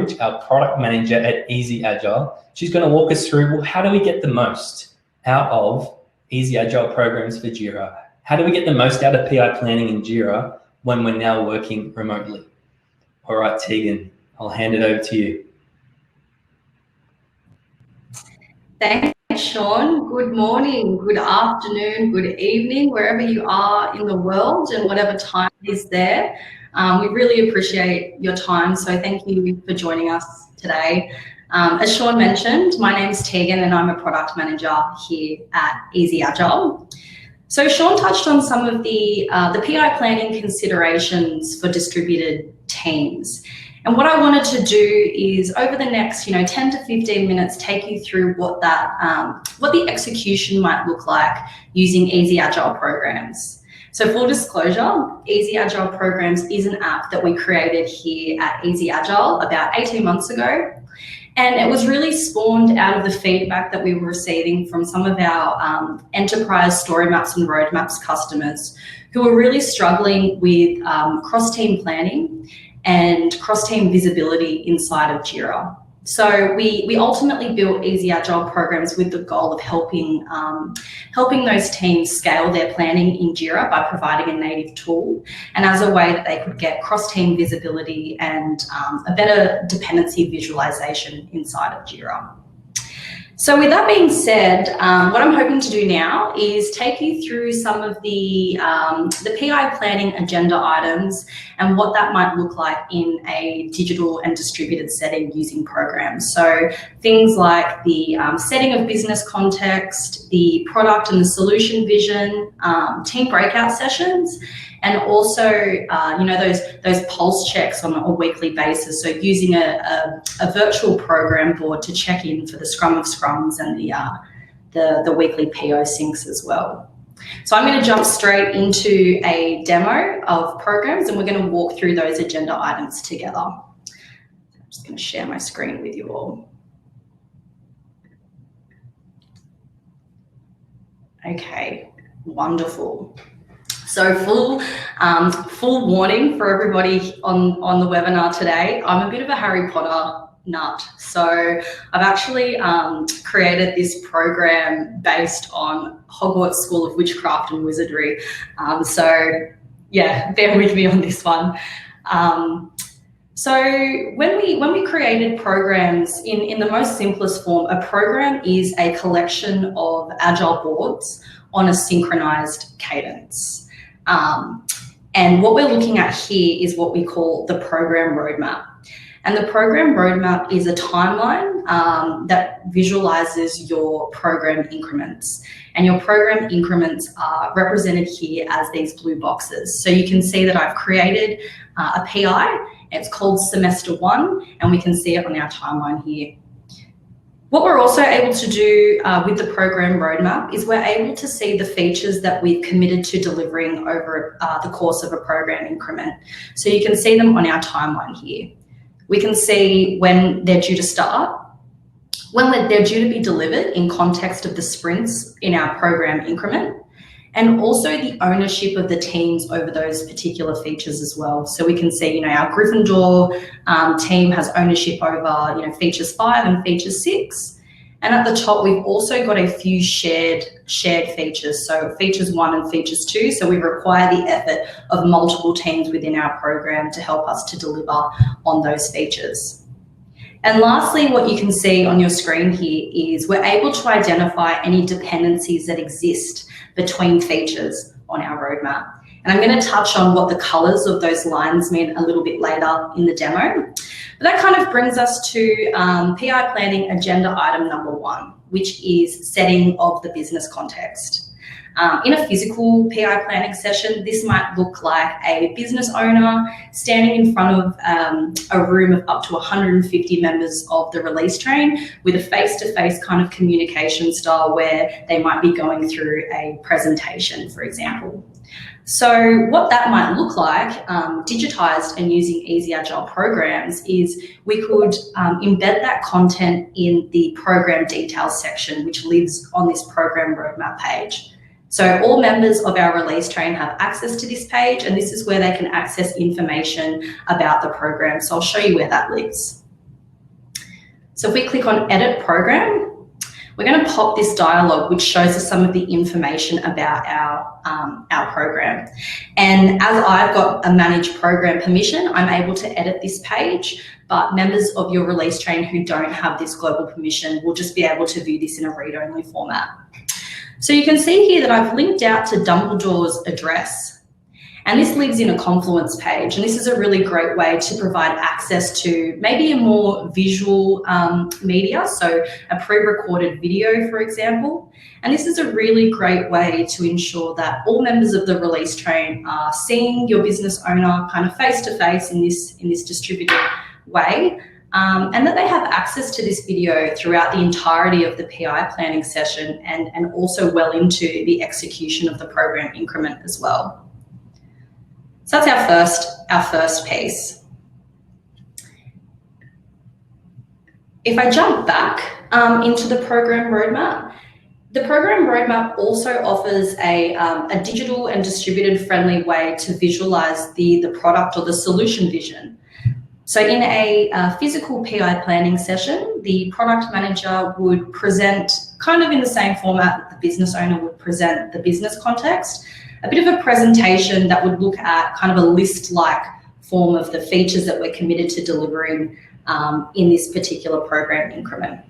Harbridge, our product manager at Easy Agile. She's going to walk us through, well, how do we get the most out of Easy Agile programs for JIRA? How do we get the most out of PI planning in JIRA when we're now working remotely? All right, Teagan, I'll hand it over to you. Thanks, Sean. Good morning, good afternoon, good evening, wherever you are in the world and whatever time is there. We really appreciate your time, so thank you for joining us today. As Sean mentioned, my name's Teagan and I'm a product manager here at Easy Agile. So Sean touched on some of the PI planning considerations for distributed teams. And what I wanted to do is over the next 10 to 15 minutes take you through what the execution might look like using Easy Agile programs. So full disclosure, Easy Agile Programs is an app that we created here at Easy Agile about 18 months ago. And it was really spawned out of the feedback that we were receiving from some of our enterprise story maps and roadmaps customers who were really struggling with cross-team planning and cross-team visibility inside of JIRA. So we ultimately built Easy Agile programs with the goal of helping those teams scale their planning in JIRA by providing a native tool and as a way that they could get cross-team visibility and a better dependency visualization inside of JIRA. So with that being said, what I'm hoping to do now is take you through some of the PI planning agenda items and what that might look like in a digital and distributed setting using programs. So things like the setting of business context, the product and the solution vision, team breakout sessions, and also those pulse checks on a weekly basis. So using a virtual program board to check in for the Scrum of Scrums and the weekly PO syncs as well. So I'm going to jump straight into a demo of programs and we're going to walk through those agenda items together. I'm just going to share my screen with you all. Okay, wonderful. So full warning for everybody on the webinar today, I'm a bit of a Harry Potter nut. So I've actually created this program based on Hogwarts School of Witchcraft and Wizardry. So yeah, bear with me on this one. So when we created programs in the most simplest form, a program is a collection of Agile boards on a synchronized cadence. And what we're looking at here is what we call the program roadmap. And the program roadmap is a timeline that visualizes your program increments. And your program increments are represented here as these blue boxes. So you can see that I've created a PI. It's called Semester 1, and we can see it on our timeline here. What we're also able to do with the program roadmap is we're able to see the features that we've committed to delivering over the course of a program increment. So you can see them on our timeline here. We can see when they're due to start, when they're due to be delivered in context of the sprints in our program increment, and also the ownership of the teams over those particular features as well. So we can see, our Gryffindor team has ownership over, features 5 and features 6. And at the top, we've also got a few shared features. So features 1 and features 2. So we require the effort of multiple teams within our program to help us to deliver on those features. And lastly, what you can see on your screen here is we're able to identify any dependencies that exist between features on our roadmap. And I'm going to touch on what the colors of those lines mean a little bit later in the demo. But that kind of brings us to PI planning agenda item number 1, which is setting of the business context. In a physical PI planning session, this might look like a business owner standing in front of a room of up to 150 members of the release train with a face-to-face kind of communication style where they might be going through a presentation, for example. So what that might look like, digitized and using Easy Agile programs, is we could embed that content in the program details section, which lives on this program roadmap page. So all members of our release train have access to this page, and this is where they can access information about the program. So I'll show you where that lives. So if we click on Edit Program, we're going to pop this dialog which shows us some of the information about our program. And as I've got a Manage Program permission, I'm able to edit this page, but members of your release train who don't have this global permission will just be able to view this in a read-only format. So you can see here that I've linked out to Dumbledore's address. And this lives in a Confluence page, and this is a really great way to provide access to maybe a more visual media, so a pre-recorded video, for example. And this is a really great way to ensure that all members of the release train are seeing your business owner kind of face-to-face in this distributed way, and that they have access to this video throughout the entirety of the PI planning session and also well into the execution of the program increment as well. So that's our first piece. If I jump back into the program roadmap, the program roadmap also offers a digital and distributed friendly way to visualize the product or the solution vision. So in a physical PI planning session, the product manager would present kind of in the same format that the business owner would present the business context, a bit of a presentation that would look at kind of a list-like form of the features that we're committed to delivering in this particular program increment.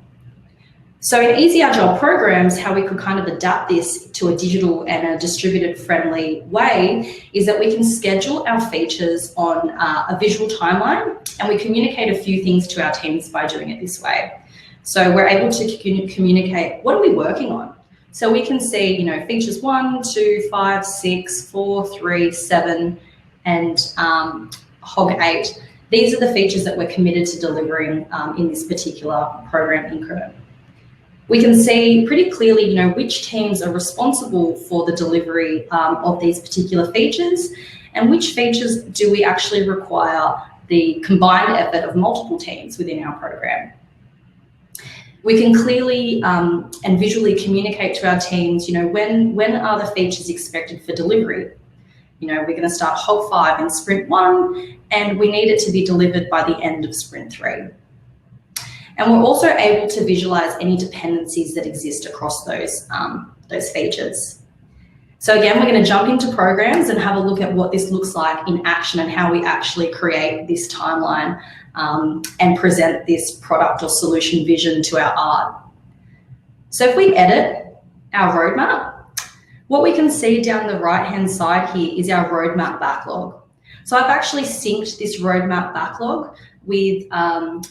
So in Easy Agile programs, how we could kind of adapt this to a digital and a distributed friendly way is that we can schedule our features on a visual timeline, and we communicate a few things to our teams by doing it this way. So we're able to communicate, what are we working on? So we can see, you know, features 1, 2, 5, 6, 4, 3, 7, and HOG 8. These are the features that we're committed to delivering in this particular program increment. We can see pretty clearly, you know, which teams are responsible for the delivery of these particular features, and which features do we actually require the combined effort of multiple teams within our program. We can clearly and visually communicate to our teams, you know, when are the features expected for delivery? You know, we're going to start HOG 5 in sprint 1, and we need it to be delivered by the end of sprint 3. And we're also able to visualize any dependencies that exist across those features. So again, we're going to jump into programs and have a look at what this looks like in action and how we actually create this timeline and present this product or solution vision to our art. So if we edit our roadmap, what we can see down the right-hand side here is our roadmap backlog. So I've actually synced this roadmap backlog with our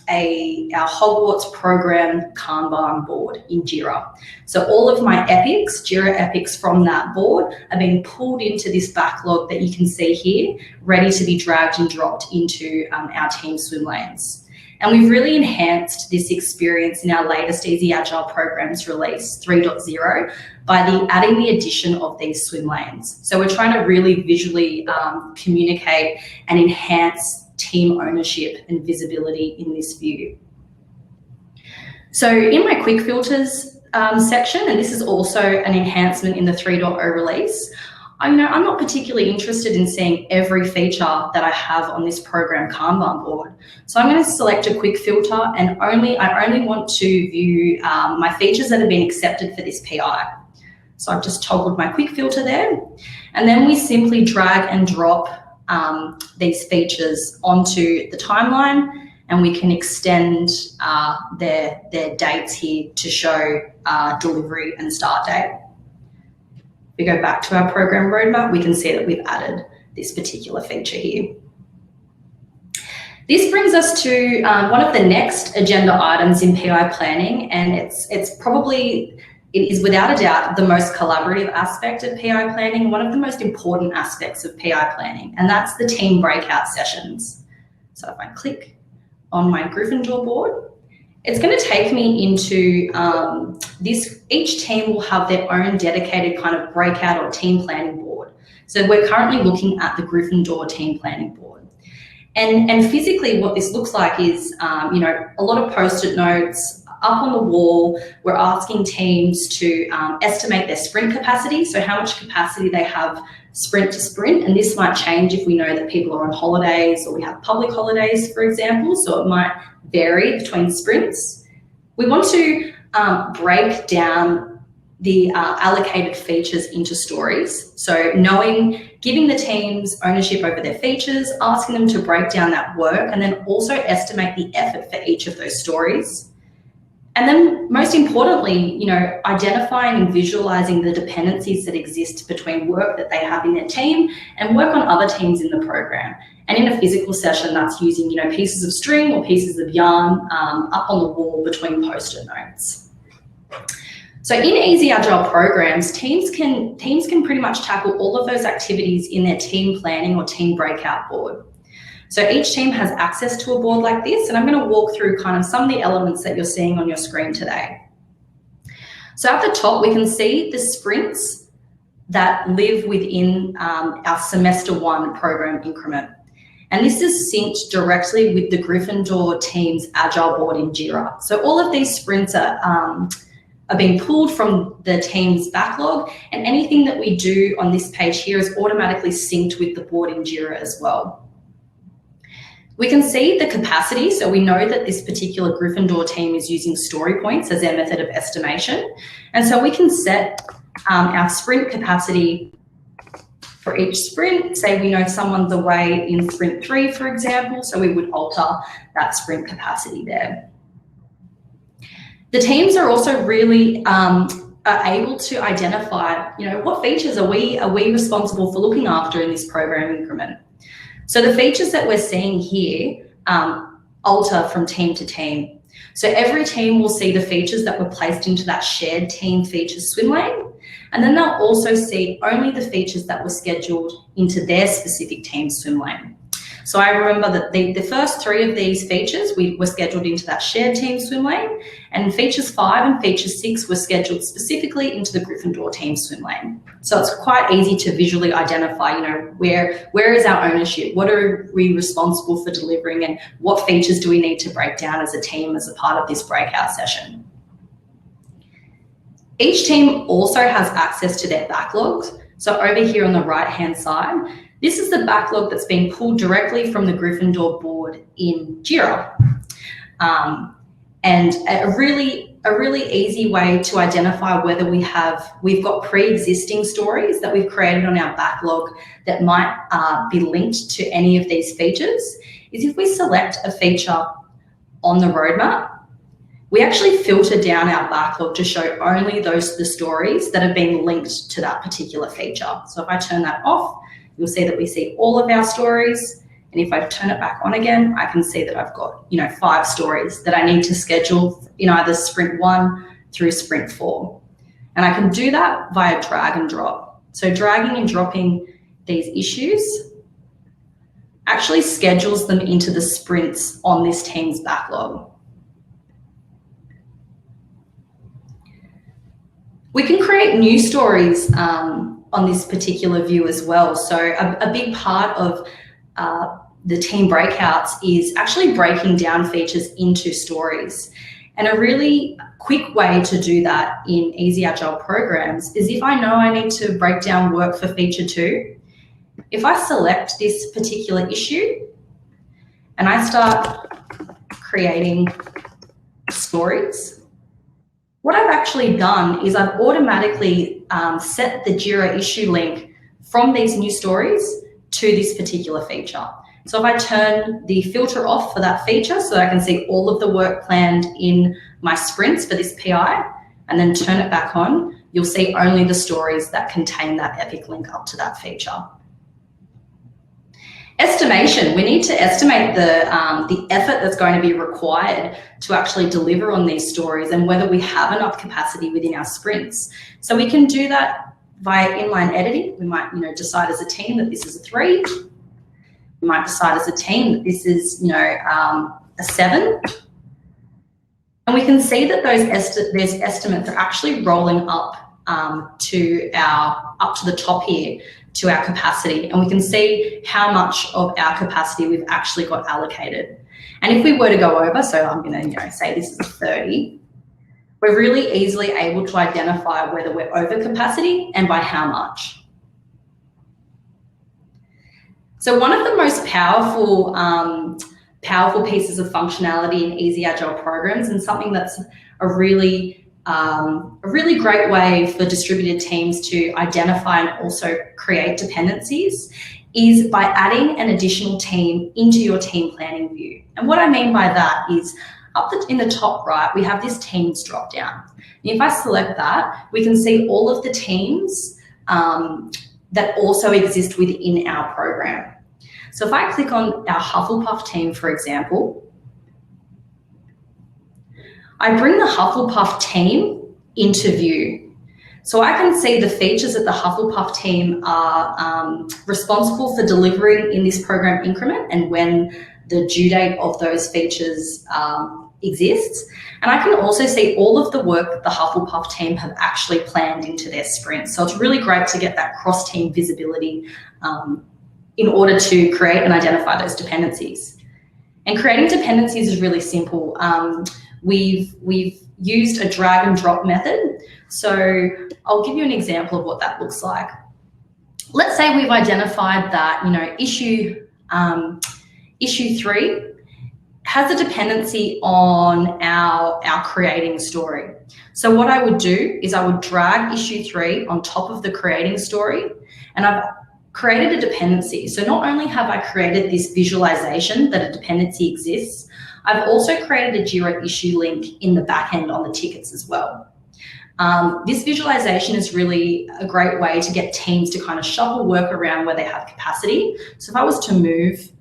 Hogwarts program Kanban board in JIRA. So all of my epics, JIRA epics from that board are being pulled into this backlog that you can see here, ready to be dragged and dropped into our team swim lanes. And we've really enhanced this experience in our latest Easy Agile programs release 3.0 by adding the addition of these swim lanes. So we're trying to really visually communicate and enhance team ownership and visibility in this view. So in my quick filters section, and this is also an enhancement in the 3.0 release, I'm not particularly interested in seeing every feature that I have on this program Kanban board. So I'm going to select a quick filter, and I only want to view my features that have been accepted for this PI. So I've just toggled my quick filter there, and then we simply drag and drop these features onto the timeline, and we can extend their dates here to show delivery and start date. If we go back to our program roadmap, we can see that we've added this particular feature here. This brings us to one of the next agenda items in PI planning, and it is without a doubt the most collaborative aspect of PI planning, one of the most important aspects of PI planning, and that's the team breakout sessions. So if I click on my Gryffindor board, it's going to take me into this. Each team will have their own dedicated kind of breakout or team planning board. So we're currently looking at the Gryffindor team planning board. And physically what this looks like is, a lot of Post-it notes up on the wall. We're asking teams to estimate their sprint capacity, so how much capacity they have sprint to sprint, and this might change if we know that people are on holidays or we have public holidays, for example, so it might vary between sprints. We want to break down the allocated features into stories. So giving the teams ownership over their features, asking them to break down that work, and then also estimate the effort for each of those stories. And then most importantly, identifying and visualizing the dependencies that exist between work that they have in their team and work on other teams in the program. And in a physical session, that's using, pieces of string or pieces of yarn up on the wall between post-it notes. So in Easy Agile programs, teams can pretty much tackle all of those activities in their team planning or team breakout board. So each team has access to a board like this, and I'm going to walk through kind of some of the elements that you're seeing on your screen today. So at the top, we can see the sprints that live within our semester 1 program increment. And this is synced directly with the Gryffindor team's Agile board in JIRA. So all of these sprints are being pulled from the team's backlog, and anything that we do on this page here is automatically synced with the board in JIRA as well. We can see the capacity, so we know that this particular Gryffindor team is using story points as their method of estimation. And so we can set our sprint capacity for each sprint. Say we know someone's away in sprint 3, for example, so we would alter that sprint capacity there. The teams are also really are able to identify, what features are we responsible for looking after in this program increment. So the features that we're seeing here alter from team to team. So every team will see the features that were placed into that shared team features swim lane, and then they'll also see only the features that were scheduled into their specific team swim lane. So I remember that the first 3 of these features were scheduled into that shared team swim lane, and features 5 and feature 6 were scheduled specifically into the Gryffindor team swim lane. So it's quite easy to visually identify, where is our ownership? What are we responsible for delivering, and what features do we need to break down as a team as a part of this breakout session? Each team also has access to their backlogs. So over here on the right-hand side, this is the backlog that's being pulled directly from the Gryffindor board in JIRA. And a really easy way to identify whether we've got pre-existing stories that we've created on our backlog that might be linked to any of these features is if we select a feature on the roadmap, we actually filter down our backlog to show only the stories that have been linked to that particular feature. So if I turn that off, you'll see that we see all of our stories. And if I turn it back on again, I can see that I've got, 5 stories that I need to schedule in either sprint 1 through sprint 4. And I can do that via drag and drop. So dragging and dropping these issues actually schedules them into the sprints on this team's backlog. We can create new stories on this particular view as well. So a big part of the team breakouts is actually breaking down features into stories. And a really quick way to do that in Easy Agile programs is if I know I need to break down work for feature 2, if I select this particular issue and I start creating stories, what I've actually done is I've automatically set the JIRA issue link from these new stories to this particular feature. So if I turn the filter off for that feature so that I can see all of the work planned in my sprints for this PI, and then turn it back on, you'll see only the stories that contain that epic link up to that feature. Estimation, we need to estimate the effort that's going to be required to actually deliver on these stories and whether we have enough capacity within our sprints. So we can do that via inline editing. We might decide as a team that this is a 3. We might decide as a team that this is a 7. And we can see that those estimates are actually rolling up to the top here, to our capacity, and we can see how much of our capacity we've actually got allocated. And if we were to go over, so I'm going to say this is a 30, we're really easily able to identify whether we're over capacity and by how much. So one of the most powerful powerful pieces of functionality in easy agile programs, and something that's a really great way for distributed teams to identify and also create dependencies is by adding an additional team into your team planning view. And what I mean by that is in the top right, we have this teams drop down. And if I select that, we can see all of the teams that also exist within our program. So if I click on our Hufflepuff team, for example, I bring the Hufflepuff team into view. So I can see the features that the Hufflepuff team are responsible for delivering in this program increment and when the due date of those features exists. And I can also see all of the work that the Hufflepuff team have actually planned into their sprint. So it's really great to get that cross-team visibility in order to create and identify those dependencies. And creating dependencies is really simple. We've used a drag and drop method. So I'll give you an example of what that looks like. Let's say we've identified that, issue 3 has a dependency on our creating story. So what I would do is I would drag issue 3 on top of the creating story, and I've created a dependency. So not only have I created this visualization that a dependency exists, I've also created a JIRA issue link in the back end on the tickets as well. This visualization is really a great way to get teams to kind of shuffle work around where they have capacity. So if I was to move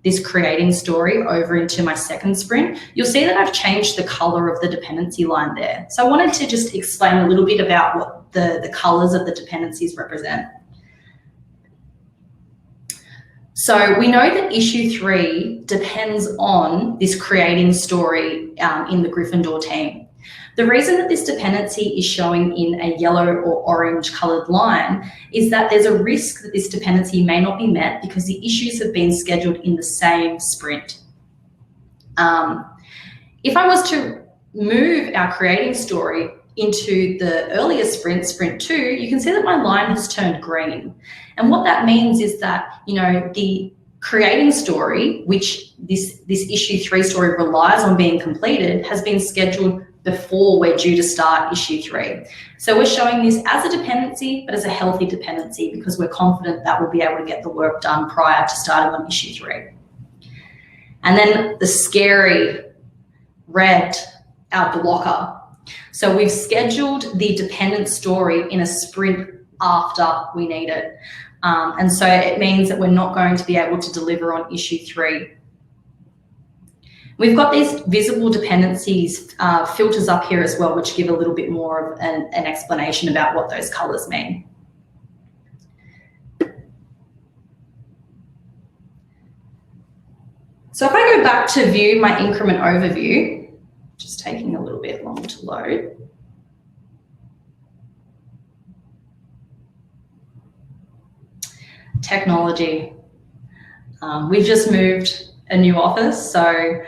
this creating story over into my second sprint, you'll see that I've changed the color of the dependency line there. So I wanted to just explain a little bit about what the colors of the dependencies represent. So we know that issue 3 depends on this creating story in the Gryffindor team. The reason that this dependency is showing in a yellow or orange colored line is that there's a risk that this dependency may not be met because the issues have been scheduled in the same sprint. If I was to move our creating story into the earlier sprint, sprint 2, you can see that my line has turned green. And what that means is that, the creating story, which this issue 3 story relies on being completed, has been scheduled before we're due to start issue 3. So we're showing this as a dependency, but as a healthy dependency because we're confident that we'll be able to get the work done prior to starting on issue 3. And then the scary red, our blocker. So we've scheduled the dependent story in a sprint after we need it. And so it means that we're not going to be able to deliver on issue 3. We've got these visible dependencies filters up here as well, which give a little bit more of an explanation about what those colors mean. So if I go back to view my increment overview, just taking a little bit long to load. Technology. We've just moved a new office, so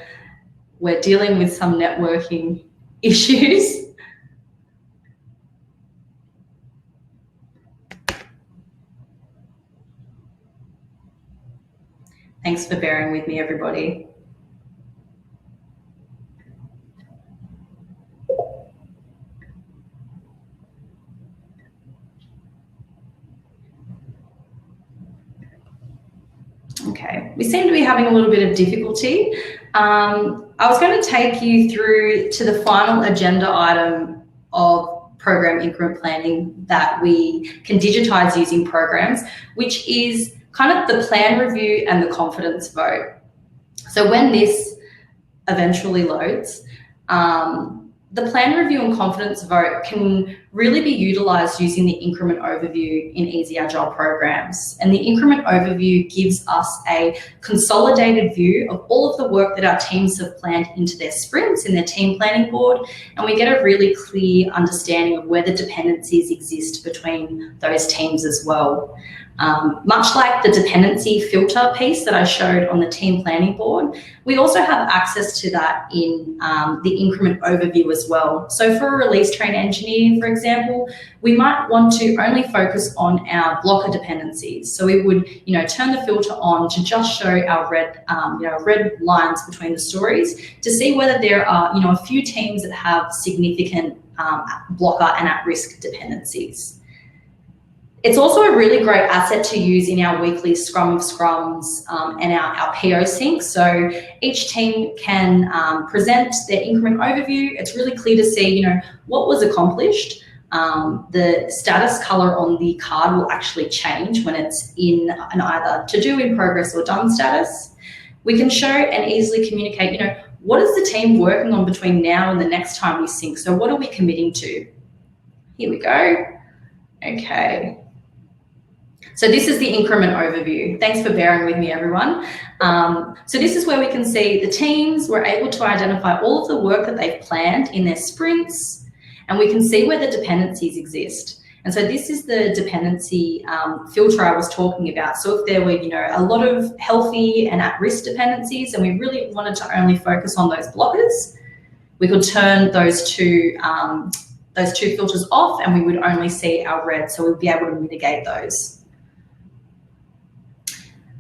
we're dealing with some networking issues. Thanks for bearing with me, everybody. Okay, we seem to be having a little bit of difficulty. I was going to take you through to the final agenda item of program increment planning that we can digitize using programs, which is kind of the plan review and the confidence vote. So when this eventually loads, the plan review and confidence vote can really be utilized using the increment overview in Easy Agile programs. And the increment overview gives us a consolidated view of all of the work that our teams have planned into their sprints in their team planning board. And we get a really clear understanding of where the dependencies exist between those teams as well. Much like the dependency filter piece that I showed on the team planning board, we also have access to that in the increment overview as well. So for a release train engineer, for example, we might want to only focus on our blocker dependencies. So we would, turn the filter on to just show our red, red lines between the stories to see whether there are, a few teams that have significant blocker and at-risk dependencies. It's also a really great asset to use in our weekly Scrum of Scrums and our PO sync. So each team can present their increment overview. It's really clear to see, what was accomplished. The status color on the card will actually change when it's in an either to do, in progress, or done status. We can show and easily communicate, what is the team working on between now and the next time we sync? So what are we committing to? Here we go. Okay. So this is the increment overview. Thanks for bearing with me, everyone. So this is where we can see the teams were able to identify all of the work that they've planned in their sprints, and we can see where the dependencies exist. And so this is the dependency filter I was talking about. So if there were, a lot of healthy and at-risk dependencies, and we really wanted to only focus on those blockers, we could turn those two filters off, and we would only see our red. So we'd be able to mitigate those.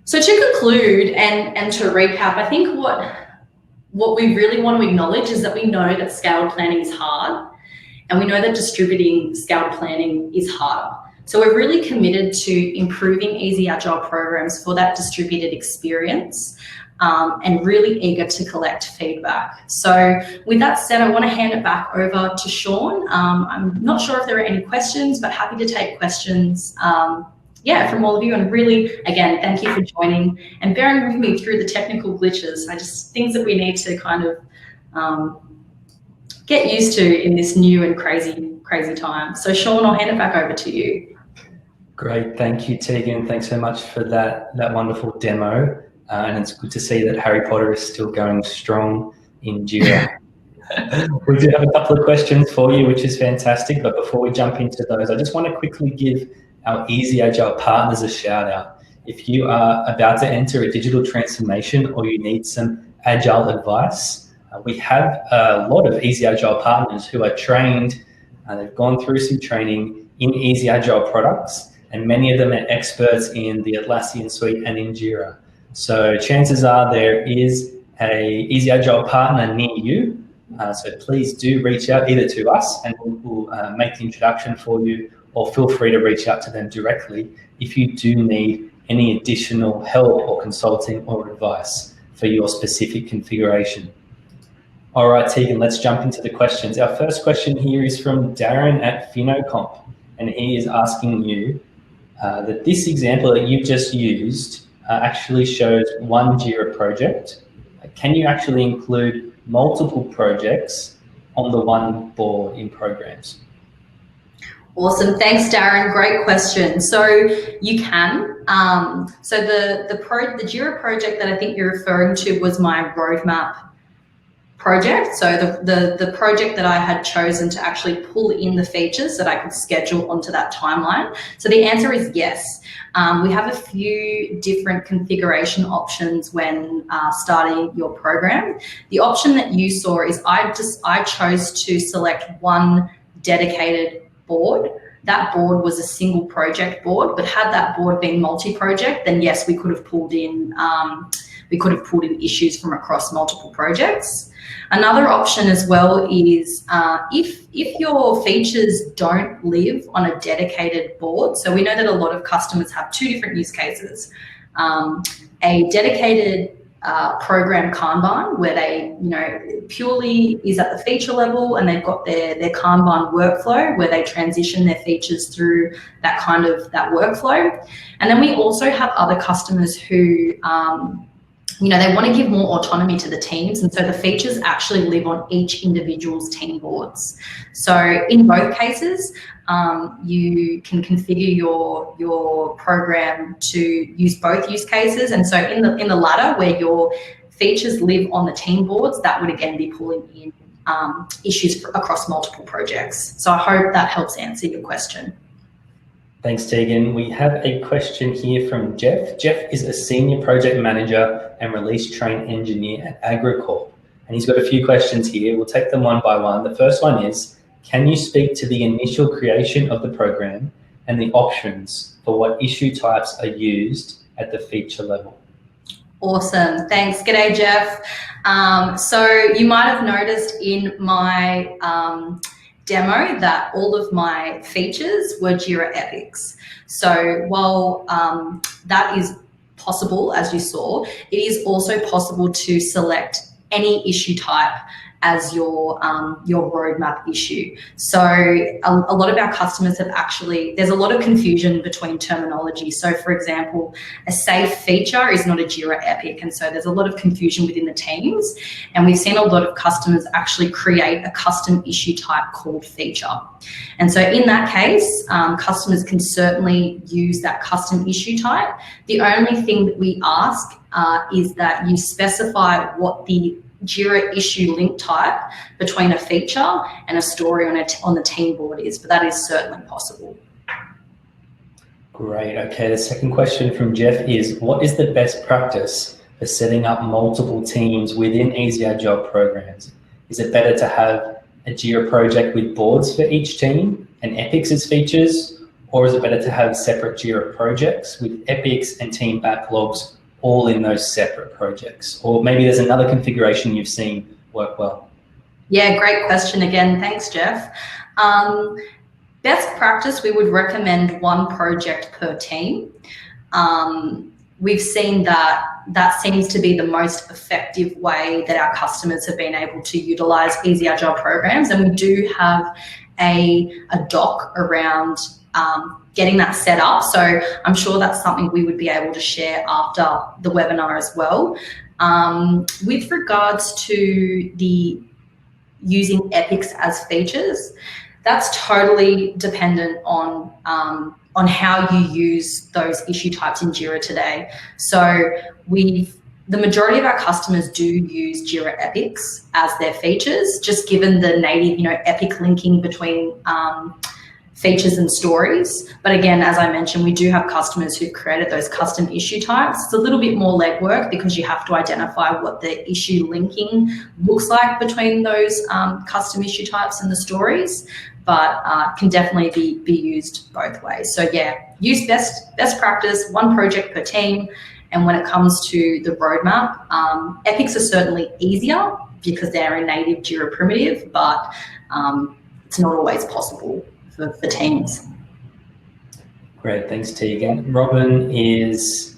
So to conclude and to recap, I think what we really want to acknowledge is that we know that scaled planning is hard, and we know that distributing scaled planning is harder. So we're really committed to improving easy agile programs for that distributed experience, and really eager to collect feedback. So with that said, I want to hand it back over to Sean. I'm not sure if there are any questions, but happy to take questions. From all of you, and really, again, thank you for joining and bearing with me through the technical glitches. Things that we need to kind of get used to in this new and crazy time. So Sean, I'll hand it back over to you. Great, thank you, Teagan. Thanks so much for that wonderful demo. And it's good to see that Harry Potter is still going strong in JIRA. We do have a couple of questions for you, which is fantastic. But before we jump into those, I just want to quickly give our Easy Agile partners a shout out. If you are about to enter a digital transformation or you need some Agile advice, we have a lot of Easy Agile partners who are trained, they've gone through some training in Easy Agile products, and many of them are experts in the Atlassian suite and in JIRA. So chances are there is a Easy Agile partner near you. So please do reach out either to us and we'll make the introduction for you, or feel free to reach out to them directly if you do need any additional help or consulting or advice for your specific configuration. All right, Teagan, let's jump into the questions. Our first question here is from Darren at FinoComp, and he is asking you that this example that you've just used actually shows one JIRA project. Can you actually include multiple projects on the one board in programs? Awesome, thanks Darren, great question. So you can. So the JIRA project that I think you're referring to was my roadmap project. So the project that I had chosen to actually pull in the features that I could schedule onto that timeline. So the answer is yes. We have a few different configuration options when starting your program. The option that you saw is I chose to select one dedicated board. That board was a single project board, but had that board been multi-project, then yes, we could have pulled in issues from across multiple projects. Another option as well is if your features don't live on a dedicated board, so we know that a lot of customers have two different use cases. A dedicated program Kanban, where they, purely is at the feature level and they've got their Kanban workflow where they transition their features through that workflow. And then we also have other customers who, they want to give more autonomy to the teams, and so the features actually live on each individual's team boards. So in both cases, you can configure your program to use both use cases. And so in the latter, where your features live on the team boards, that would again be pulling in issues across multiple projects. So I hope that helps answer your question. Thanks, Teagan. We have a question here from Geoff. Geoff is a senior project manager and release train engineer at Agricorp, and he's got a few questions here. We'll take them one by one. The first one is, can you speak to the initial creation of the program and the options for what issue types are used at the feature level? Awesome, thanks. G'day, Geoff. So you might have noticed in my demo that all of my features were JIRA epics. So while that is possible, as you saw, it is also possible to select any issue type as your roadmap issue. So a lot of our customers have actually, there's a lot of confusion between terminology. So for example, a safe feature is not a JIRA epic. And so there's a lot of confusion within the teams. And we've seen a lot of customers actually create a custom issue type called feature. And so in that case, customers can certainly use that custom issue type. The only thing that we ask is that you specify what the JIRA issue link type between a feature and a story on the team board is, but that is certainly possible. Great. Okay, the second question from Geoff is, what is the best practice for setting up multiple teams within Easy Agile programs? Is it better to have a JIRA project with boards for each team and epics as features, or is it better to have separate JIRA projects with epics and team backlogs all in those separate projects? Or maybe there's another configuration you've seen work well. Yeah, great question again. Thanks, Geoff. Best practice, we would recommend one project per team. We've seen that seems to be the most effective way that our customers have been able to utilize Easy Agile programs. And we do have a doc around getting that set up. So I'm sure that's something we would be able to share after the webinar as well. With regards to the using epics as features, that's totally dependent on how you use those issue types in JIRA today. So the majority of our customers do use JIRA epics as their features, just given the native, epic linking between features and stories. But again, as I mentioned, we do have customers who've created those custom issue types. It's a little bit more legwork because you have to identify what the issue linking looks like between those custom issue types and the stories, but can definitely be used both ways. So yeah, use best practice, one project per team. And when it comes to the roadmap, epics are certainly easier because they're a native JIRA primitive, but it's not always possible for teams. Great, thanks, Teagan. Robin is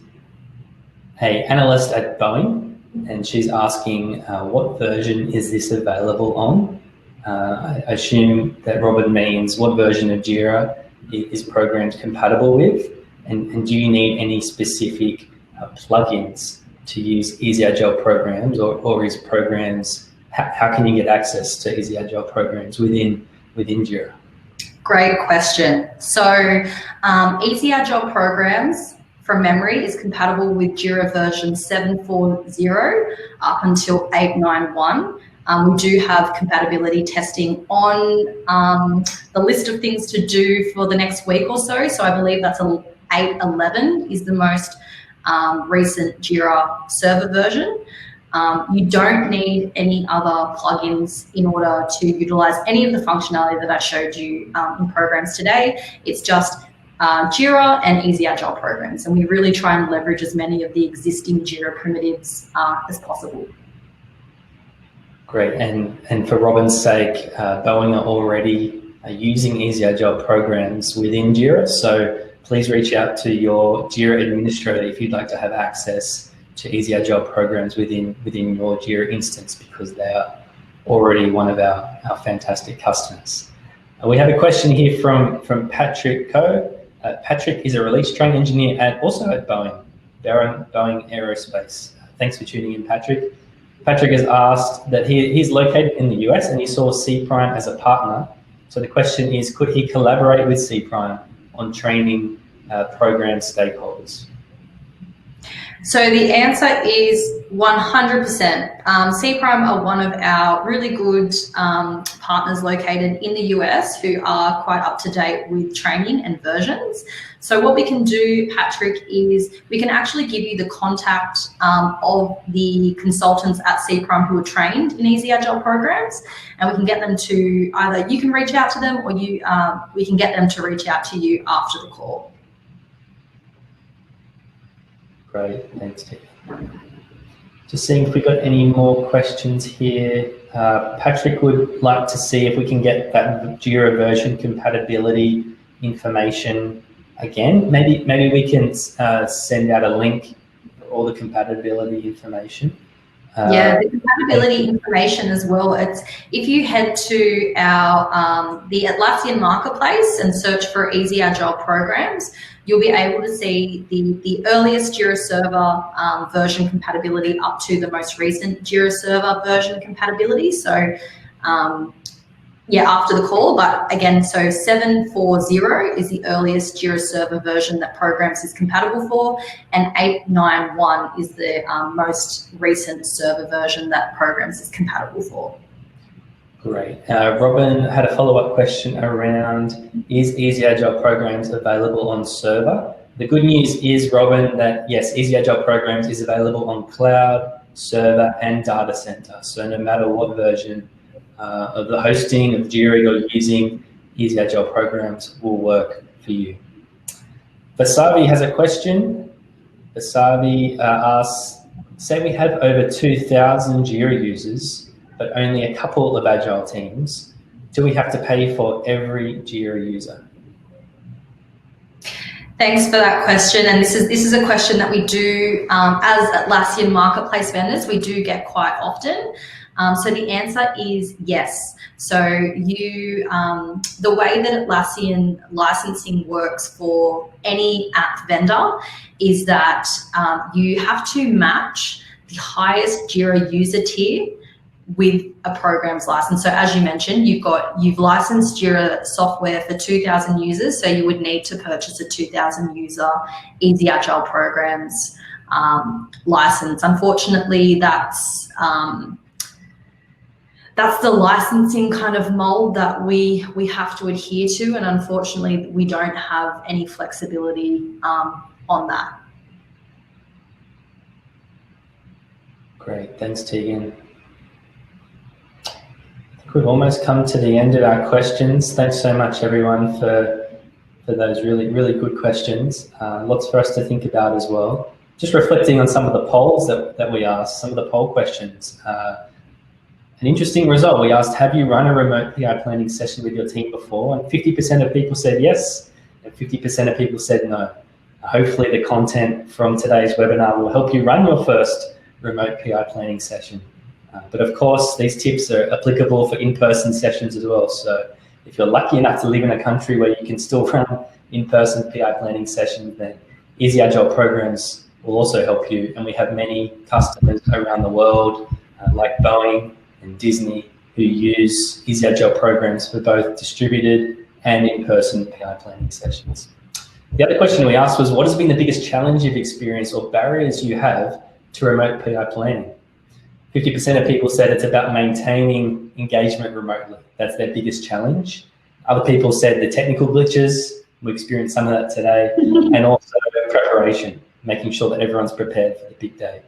an analyst at Boeing, and she's asking what version is this available on? I assume that Robin means what version of JIRA is programs compatible with, and do you need any specific plugins to use Easy Agile programs, or is programs, how can you get access to Easy Agile programs within JIRA? Great question. So Easy Agile programs, from memory, is compatible with JIRA version 7.4.0 up until 8.9.1. We do have compatibility testing on the list of things to do for the next week or so. So I believe that's 8.11 is the most recent JIRA server version. You don't need any other plugins in order to utilize any of the functionality that I showed you in programs today. It's just JIRA and Easy Agile programs. And we really try and leverage as many of the existing JIRA primitives as possible. Great, and for Robin's sake, Boeing are already using Easy Agile programs within JIRA, so please reach out to your JIRA administrator if you'd like to have access to Easy Agile programs within your JIRA instance, because they are already one of our fantastic customers. We have a question here from Patrick Coe. Patrick is a release train engineer also at Boeing Aerospace. Thanks for tuning in, Patrick. Patrick has asked that he's located in the US and he saw C Prime as a partner. So the question is, could he collaborate with C Prime on training program stakeholders? So the answer is 100%. CPRIME are one of our really good partners located in the US who are quite up to date with training and versions. So what we can do, Patrick, is we can actually give you the contact of the consultants at CPRIME who are trained in Easy Agile programs, and we can get them to either you can reach out to them or we can get them to reach out to you after the call. Great, thanks, Steve. Just seeing if we got any more questions here. Patrick would like to see if we can get that JIRA version compatibility information again. Maybe we can send out a link for all the compatibility information. Yeah, the compatibility information as well. It's if you head to our the Atlassian marketplace and search for Easy Agile programs, you'll be able to see the earliest JIRA Server version compatibility up to the most recent JIRA Server version compatibility. So yeah, after the call, but again, so 740 is the earliest JIRA Server version that programs is compatible for, and 891 is the most recent server version that programs is compatible for. Great. Robin had a follow-up question around, is Easy Agile programs available on server? The good news is, Robin, that yes, Easy Agile programs is available on cloud, server, and data center. So no matter what version of the hosting of JIRA you're using, Easy Agile programs will work for you. Vasavi has a question. Vasavi asks, say we have over 2,000 JIRA users, but only a couple of Agile teams. Do we have to pay for every JIRA user? Thanks for that question, and this is a question that we do as Atlassian marketplace vendors, we do get quite often. So the answer is yes. So you, the way that Atlassian licensing works for any app vendor is that you have to match the highest JIRA user tier with a program's license. So as you mentioned, you've licensed JIRA software for 2,000 users, so you would need to purchase a 2,000 user Easy Agile programs license. Unfortunately, that's the licensing kind of mold that we have to adhere to, and unfortunately we don't have any flexibility on that. Great, thanks Teagan. I think we've almost come to the end of our questions. Thanks so much everyone for those really good questions. Lots for us to think about as well. Just reflecting on some of the polls that we asked, some of the poll questions. An interesting result, we asked, have you run a remote PI planning session with your team before? And 50% of people said yes, and 50% of people said no. Hopefully the content from today's webinar will help you run your first remote PI planning session. But of course, these tips are applicable for in-person sessions as well. So if you're lucky enough to live in a country where you can still run in-person PI planning sessions, then Easy Agile programs will also help you. And we have many customers around the world, like Boeing and Disney, who use Easy Agile programs for both distributed and in-person PI planning sessions. The other question we asked was, what has been the biggest challenge you've experienced or barriers you have to remote PI planning? 50% of people said it's about maintaining engagement remotely. That's their biggest challenge. Other people said the technical glitches, we experienced some of that today, and also preparation, making sure that everyone's prepared for the big day.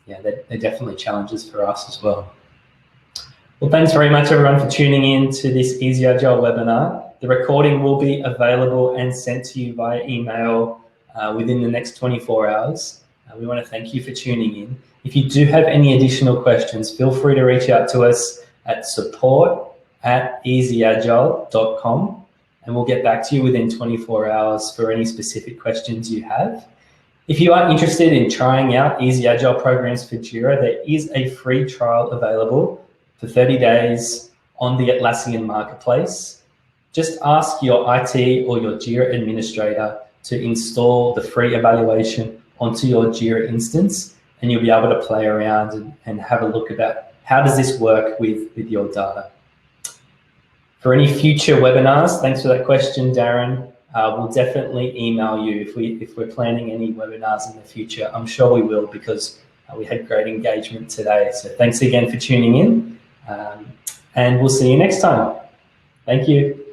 Yeah, they're definitely challenges for us as well. Well, thanks very much everyone for tuning in to this Easy Agile webinar. The recording will be available and sent to you via email within the next 24 hours. We want to thank you for tuning in. If you do have any additional questions, feel free to reach out to us at support@easyagile.com, and we'll get back to you within 24 hours for any specific questions you have. If you are interested in trying out Easy Agile programs for JIRA, there is a free trial available for 30 days on the Atlassian marketplace. Just ask your IT or your JIRA administrator to install the free evaluation onto your JIRA instance, and you'll be able to play around and have a look about how does this work with your data. For any future webinars, thanks for that question, Darren. we'll definitely email you if we're planning any webinars in the future. I'm sure we will, because we had great engagement today. So thanks again for tuning in, and we'll see you next time. Thank you.